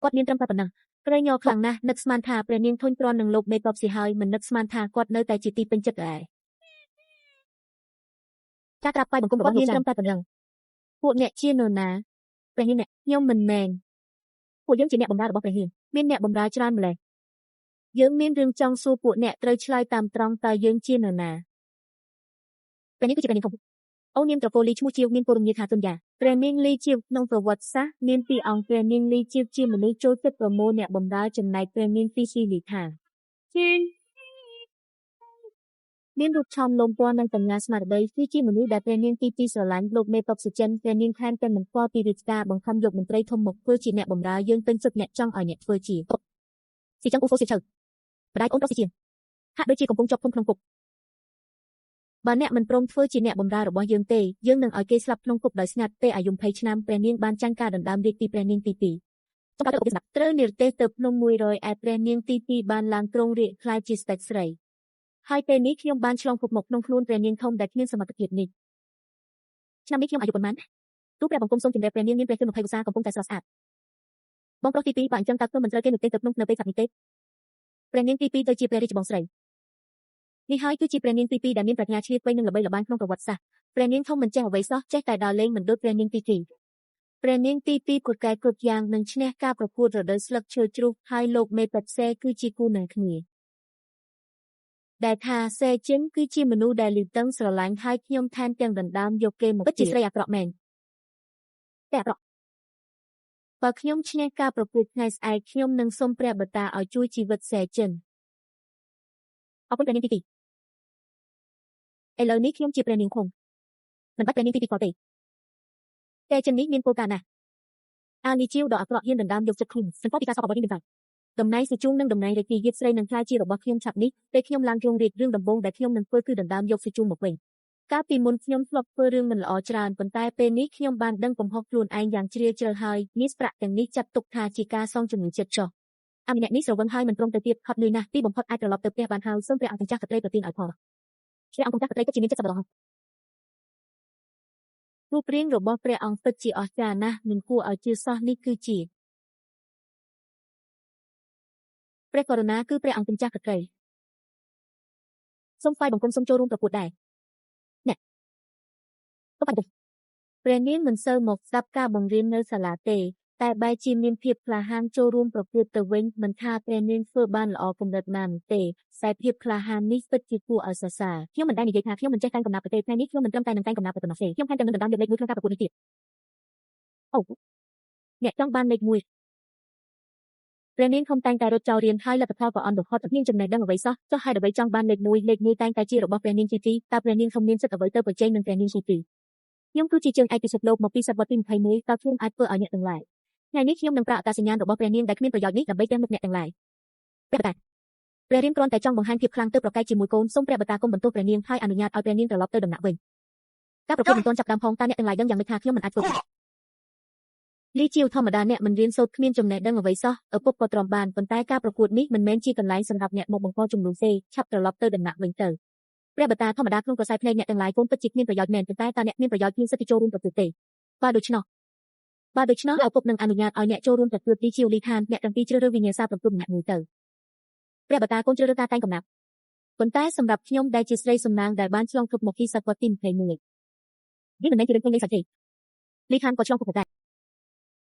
គាត់មានត្រឹមតែប៉ុណ្ណឹងក្រែងញ័រខ្លាំងណាស់នឹកស្មានថាព្រះនាងធុញទ្រាន់នឹងលោកមេតបស៊ីហើយមិននឹកស្មានថាគាត់នៅតែជាទីពេញចិត្តដែរការក្រាបថ្វាយបង្គំរបស់លោកចាស់ត្រឹមតែប៉ុណ្ណឹងពួកអ្នកជានរណាព្រះនាងអ្នកខ្ញុំមិនមែនពួកយើងជាអ្នកបម្រើរបស់ព្រះនាងមានអ្នកបម្រើច្រើនម្ល៉េះយើងមានរឿងចង់សួរពួកអ្នកត្រូវឆ្លើយតាមត្រង់តើយើងជានរណាព្រះនាងគឺជាព្រះនាងធំអូននាមត្រកូលលីឈ្មោះជាវមានពលរមថាទុនយ៉ាព្រះនាងលីជាវក្នុងប្រវត្តិសាស្ត្រមានពីរអង្គព្រះនាងលីជាវជាមនុស្សចូលចិត្តប្រមូលអ្នកបម្រើចំណែកព្រះនាងទីស៊ីលីថាមានរូបឆោមលំពណ៌និងបញ្ញាស្មារតីគឺជាមនុស្សដែលព្រះនាងទីស្រឡាញ់លោកមេតបសុចិនព្រះនាងថែមទាំងមិនខ្វល់ពីរាជការបង្ខំយកមន្ត្រីធំមកធ្វើជាអ្នកបម្រើយើងពេញចិត្តអ្នកចង់ឲ្យអ្នកធ្វើជាស៊ីចង់អូហ្វូស៊ីឈើបដៃអូនប្រុសស៊ីជាហាក់ដូចជាកំពុងជាប់ឃុំក្នុងគុកបើអ្នកមិនព្រមធ្វើជាអ្នកបម្រើរបស់យើងទេយើងនឹងឲ្យគេស្លាប់ក្នុងគុកដោយស្ងាត់ពេលអាយុ20ឆ្នាំព្រះនាងបានចាញ់ការដណ្ដើមរាជពីព្រះនាងទី2ต้องการទៅត្រូវនិរទេសទៅភ្នំ100ឯព្រះនាងទី2បានឡើងគ្រងរាជខ្លាយជាស្ដេចស្រីហើយពេលនេះខ្ញុំបានឆ្លងភពមកក្នុងខ្លួនព្រះនាងធំដែលគ្មានសមត្ថភាពនេះឆ្នាំនេះខ្ញុំអាយុប៉ុន្មានទូព្រះបង្គំសូមជម្រាបព្រះនាងមានព្រះជន្ម20វស្សាកំពុងតែស្រស់ស្អាតបងប្រុសទី2បើអញ្ចឹងតើខ្ញុំមិនត្រូវគេនិរទេសទៅភ្នំនៅពេលខាងនេះទេព្រះនាងទី2ទៅជាព្រះរាជបងស្រីនេះហើយគឺជាព្រះនាងទី2ដែលមានប្រាជ្ញាឆ្លៀតវៃនិងល្បីល្បាញក្នុងប្រវត្តិសាស្ត្រព្រះនាងធំមិនចេះអ្វីសោះចេះតែដើរលេងមិនដូចព្រះនាងទី2ព្រះនាងទី2គ្រប់កែគ្រប់យ៉ាងនឹងឈ្នះការប្រកួតរដូវស្លឹកឈើជ្រុះហើយលោកមេប៉ាត់សេគឺជាគូនឹងគ្នាដែលថាសេជិនគឺជាមនុស្សដែលលីតឹងស្រឡាញ់ហើយខ្ញុំថែមទាំងដណ្ដើមយកគេមកពិតជាស្រីអាក្រក់មែនតែអាក្រក់បើខ្ញុំឈ្នះការប្រកួតថ្ងៃស្អែកខ្ញុំនឹងសុំព្រះបតាឲ្យជួយជីវិតសេជិនអរគុណព្រះនាងទី2ឥឡូវនេះខ្ញុំជាព្រះនាងខុងមិនបាច់ព្រះនាងទី2ក៏ទេតែចិននេះមានគោលការណ៍ណាស់អាលីជីវដ៏អាក្រក់ហ៊ានដណ្ដើមយកចិត្តខ្លួនសង្កត់ពីការសពរបស់នេះមិនដែរតំណែងសេជុងនិងតំណែងរាជធានីស្រីនឹងក្លាយជារបស់ខ្ញុំឆាប់នេះពេលខ្ញុំឡើងគ្រងរាជរឿងដំបូងដែលខ្ញុំនឹងធ្វើគឺដណ្ដើមយកសេជុងមកវិញកាលពីមុនខ្ញុំធ្លាប់ធ្វើរឿងមិនល្អច្រើនប៉ុន្តែពេលនេះខ្ញុំបានដឹងកំហុសខ្លួនឯងយ៉ាងជ្រាលជ្រៅហើយនាសប្រាក់ទាំងនេះចាត់ទុកថាជាការសងជំនឿចិត្តចុះអាម្នាក់នេះស្រវឹងហើយមិនព្រមទៅទៀតហត់នឿយណាស់ទីបំផុតអាចត្រឡប់ទៅផ្ទះបានហើយសូមព្រះអង្គម្ចាស់កត្រីប្រទានឲ្យផងព្រះអង្គម្ចាស់កត្រីពិតជាមានចិត្តសប្បុរសរូបរាងរបស់ព្រះអង្គពិតជាអស្ចារ្យណាស់មិនគួរឲ្យជឿសោះនេះគឺជាព្រះករុណាគឺព្រះអង្គម្ចាស់កត្រីសូមថ្វាយបង្គំសូមចូលរួមប្រកួតដែរអ្នកទៅបាច់ព្រះនាងមិនសូវមកស្ដាប់ការបង្រៀននៅសាលាទេតែបែរជាមានភាពក្លាហានចូលរួមប្រកួតទៅវិញមិនថាព្រះនាងធ្វើបានល្អកម្រិតណាទេខ្សែភាពក្លាហាននេះពិតជាគួរឲ្យសរសើរខ្ញុំមិនដែលនិយាយថាខ្ញុំមិនចេះតែងកំណាព្យទេថ្ងៃនេះខ្ញុំមិនត្រឹមតែនឹងតែងកំណាព្យប៉ុណ្ណោះទេខ្ញុំថែមទាំងនឹងដណ្ដើមយកលេខ1ក្នុងការប្រកួតនេះទៀតអូអ្នកចង់បានលេខ1ព្រះនាងខំតែងតែរត់ចោលរៀនហើយលទ្ធផលក៏អន់រហូតគ្មានចំណេះដឹងអ្វីសោះចុះហេតុអ្វីចង់បានលេខ1តែងតែជារបស់ព្រះនាងទី2តើព្រះនាងខំមានសិទ្ធិអ្វីទៅប្រជែងនឹងព្រះនាងទី2ខ្ញុំគឺជាជើងឯកពិសិដ្ឋលោកមកពីសតវត្សទី21តើខ្ញុំអាចធ្វើឲ្យអ្នកទាំងឡាយថ្ងៃនេះខ្ញុំនឹងប្រើអត្តសញ្ញាណរបស់ព្រះនាងដែលគ្មានប្រយោជន៍នេះដើម្បីទាំងមុខអ្នកទាំងឡាយព្រះបតាព្រះរាមគ្រាន់តែចង់បង្ហាញភាពខ្លាំងទៅប្រកែកជាមួយកូនសូមព្រះបតាគុំបន្ទោសព្រះនាងហើយអនុញ្ញាតឲ្យព្រះនាងត្រឡប់ទៅដំណាក់វិញការប្រកួតមិនទាន់ចាប់ផ្ដើមផងតើអ្នកទាំងឡាយដឹងយ៉ាងម៉េចថាខ្ញុំមិនអាចធ្វើលីជាវធម្មតាអ្នកមិនរៀនសូត្រគ្មានចំណេះដឹងអ្វីសោះឪពុកក៏ទ្រាំបានប៉ុន្តែការប្រកួតនេះមិនមែនជាកន្លែងសម្រាប់អ្នកមកបង្កជំនុំទេឆាប់ត្រឡប់ទៅដំណាក់វិញទៅព្រះបតាធម្មតាក្នុងក្រសែភ្នែកអ្នកទាំងឡាយកូនពិតជាគ្មានប្រយោជន៍មែនប៉ុន្តែតើអ្នកមានប្រយោជន៍មានសិទ្ធិចូលរួមប្រកួតទេបើដូច្នោះឪពុកនឹងអនុញ្ញាតឲ្យអ្នកចូលរួមប្រកួតលីជាវលីខានអ្នកទាំងពីរជ្រើសរើសវិញ្ញាសាប្រកួតម្នាក់មួយទៅព្រះបតាកូនជ្រើសរើសការតែងកំណាព្យប៉ុន្តែសម្រាប់ខ្ញុំដែលជាស្រីសំណាងដែលបានឆ្លងភពមកពីសតវត្សទី21នេះមិនមែនជារឿងពេញលេញសាច់ទេលីខានក៏ឆ្លងភពដែរ